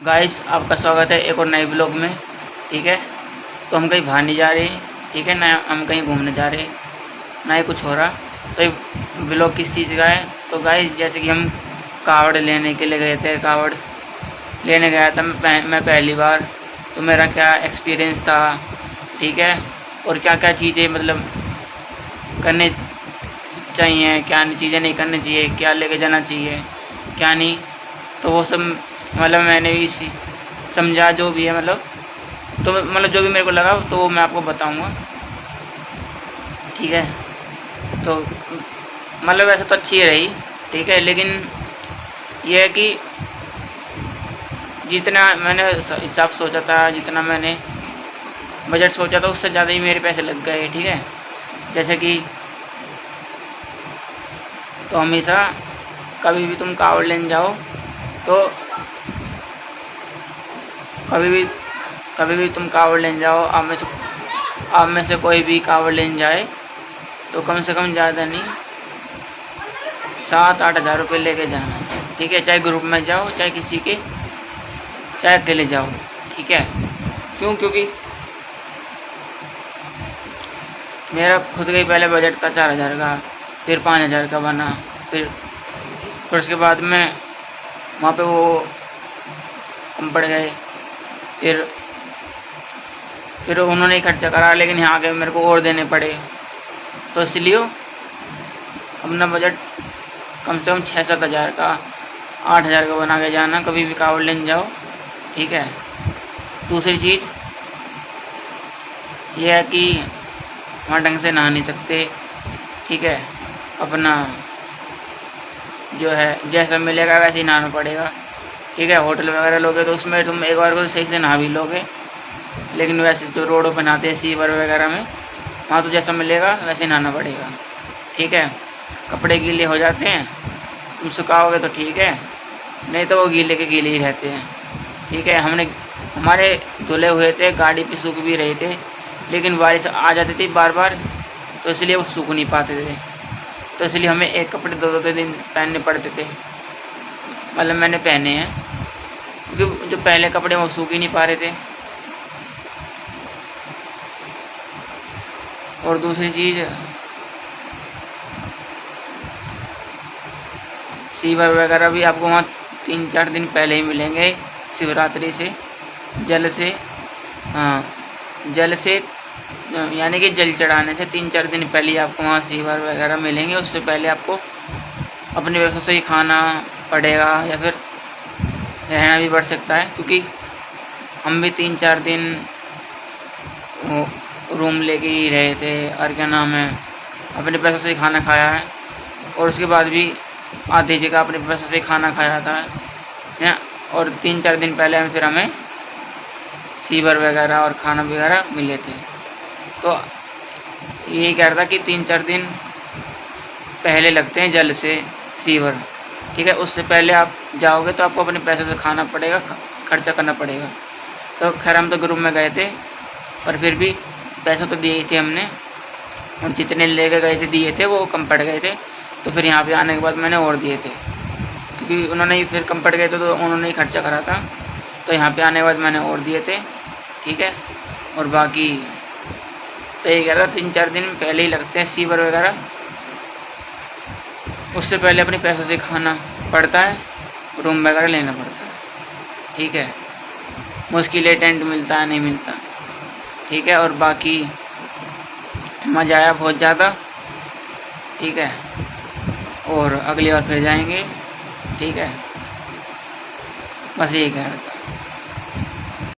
Guys, आपका स्वागत है एक और नए ब्लॉग में। ठीक है, तो हम कहीं बाहर नहीं जा रहे, ठीक है ना, हम कहीं घूमने जा रहे, ना ही कुछ हो रहा। तो ये ब्लॉग किस चीज़ का है? तो गाइस, जैसे कि हम कावड़ लेने के लिए गए थे, कावड़ लेने गया था मैं पहली बार। तो मेरा क्या एक्सपीरियंस था, ठीक है, और क्या क्या चीज़ें मतलब करने चाहिए, क्या चीज़ें नहीं करनी चाहिए, क्या लेके जाना चाहिए, क्या नहीं, तो वो सब मतलब मैंने भी समझा जो भी है, मतलब जो भी मेरे को लगा तो वो मैं आपको बताऊंगा। ठीक है, तो मतलब वैसे तो अच्छी रही, ठीक है, लेकिन ये है कि जितना मैंने हिसाब सोचा था, जितना मैंने बजट सोचा था, उससे ज़्यादा ही मेरे पैसे लग गए। ठीक है, जैसे कि तो हमेशा कभी भी तुम कावड़ लेने जाओ तो कभी भी तुम कावड़ लेने जाओ, आप में से कोई भी कावड़ लेने जाए तो कम से कम ज़्यादा नहीं 7-8 हज़ार रुपये लेके जाना। ठीक है, चाहे ग्रुप में जाओ, चाहे अकेले जाओ। ठीक है, क्योंकि मेरा खुद का ही पहले बजट था 4,000 का, फिर 5,000 का बना, फिर उसके बाद में वहाँ पे वो हम पड़ गए, फिर उन्होंने ही खर्चा करा, लेकिन यहाँ आके मेरे को और देने पड़े। तो इसलिए अपना बजट कम से कम 6-7 हज़ार का, 8 हज़ार का बना के जाना कभी भी कावड़ लेने जाओ। ठीक है, दूसरी चीज़ यह है कि वहाँ ढंग से नहा नहीं सकते। ठीक है, अपना जो है जैसा मिलेगा वैसे ही नहाना पड़ेगा। ठीक है, होटल वगैरह लोगे तो उसमें तुम एक बार को सही से नहा भी लोगे, लेकिन वैसे तो रोडों पर नहाते हैं सीवर वगैरह में, वहाँ तो जैसा मिलेगा वैसे ही नहाना पड़ेगा। ठीक है, कपड़े गीले हो जाते हैं, तुम सुखाओगे तो ठीक है, नहीं तो वो गीले के गीले ही रहते हैं। ठीक है, हमारे धुले हुए थे, गाड़ी पे सूख भी रहे थे, लेकिन बारिश आ जाती थी बार बार, तो इसलिए वो सूख नहीं पाते थे। तो इसलिए हमें एक कपड़े 2-2 दिन पहनने पड़ते थे, मतलब मैंने पहने हैं, क्योंकि जो पहले कपड़े वो सूख ही नहीं पा रहे थे। और दूसरी चीज़, सीवर वगैरह भी आपको वहाँ 3-4 दिन पहले ही मिलेंगे। शिवरात्रि से जल से यानी कि जल चढ़ाने से 3-4 दिन पहले आपको वहाँ सीवर वगैरह मिलेंगे। उससे पहले आपको अपनी व्यवस्था से ही खाना पड़ेगा, या फिर रहना भी पड़ सकता है, क्योंकि हम भी 3-4 दिन रूम लेके ही रहे थे, और क्या नाम है, अपने पैसों से ही खाना खाया है, और उसके बाद भी आधी जगह अपने पैसों से ही खाना खाया था या। और 3-4 दिन पहले हमें सीवर वगैरह और खाना वगैरह मिले थे। तो यही कह रहा था कि 3-4 दिन पहले लगते हैं जल से सीवर। ठीक है, उससे पहले आप जाओगे तो आपको अपने पैसों से खाना पड़ेगा, खर्चा करना पड़ेगा। तो खैर हम तो ग्रुप में गए थे, पर फिर भी पैसे तो दिए ही थे हमने, और जितने लेके गए थे दिए थे वो कम पड़ गए थे। तो फिर यहाँ पे आने के बाद मैंने और दिए थे, क्योंकि उन्होंने ही फिर कम पड़ गए थे तो उन्होंने ही खर्चा करा था, तो यहाँ पे आने के बाद मैंने और दिए थे। ठीक है, और बाकी तो ये कह रहा था 3-4 दिन पहले ही लगते हैं सीवर वगैरह, उससे पहले अपने पैसों से खाना पड़ता है, रूम वगैरह लेना पड़ता है। ठीक है, मुश्किल टेंट मिलता है, नहीं मिलता। ठीक है, और बाकी मज़ा आया बहुत ज़्यादा। ठीक है, और अगली बार फिर जाएंगे। ठीक है, बस यही कह रहा था।